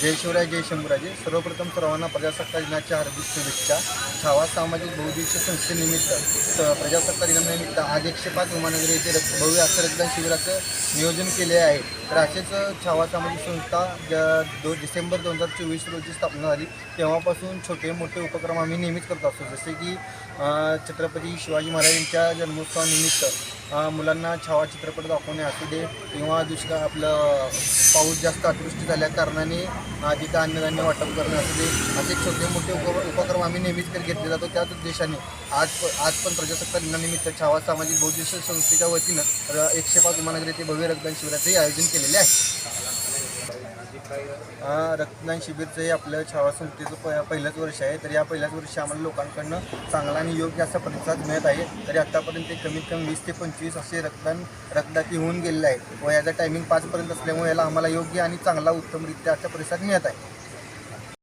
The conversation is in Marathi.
जय शिवराय, जय शंभूराजे. सर्वप्रथम सर्वांना प्रजासत्ताक दिनाच्या हार्दिक शुभेच्छा. छावा सामाजिक बहुउद्देशीय संस्थेनिमित्त प्रजासत्ताक दिनानिमित्त आज 105 उमानगरी येथे भव्य असं रक्तदान शिबिराचं नियोजन केले आहे. तर असेच छावा सामाजिक संस्था 2 डिसेंबर 2024 रोजी स्थापना झाली. तेव्हापासून छोटे मोठे उपक्रम आम्ही नेहमीच करत असतो. जसे की छत्रपती शिवाजी महाराजांच्या जन्मोत्सवानिमित्त मुलांना छावा चित्रपट दाखवणे असू दे, किंवा दुष्काळ आपलं पाऊस जास्त अतिवृष्टी झाल्या कारणाने तिथं अन्नधान्य वाटप करणे असू दे, असे छोटे मोठे उपक्रम आम्ही नेहमीच घेतले जातो. त्याच उद्देशाने आज पण प्रजासत्ताक दिनानिमित्त छावा सामाजिक बहुउद्देशीय संस्थेच्या वतीनं 105 उमानगरी येथे भव्य रक्तदान शिबिराचे आयोजन केलेले आहे. रक्तदान शिबिरचं हे आपलं छावा संस्थेचं पहिलंच वर्ष आहे. तर या पहिल्याच वर्षी आम्हाला लोकांकडनं चांगला आणि योग्य असा प्रतिसाद मिळत आहे. तरी आत्तापर्यंत ते कमीत कमी 20 ते 25 असे रक्तदाती होऊन गेलेले आहे व याचा टायमिंग 5 पर्यंत असल्यामुळे याला आम्हाला योग्य आणि चांगला उत्तमरित्या असा प्रतिसाद मिळत आहे.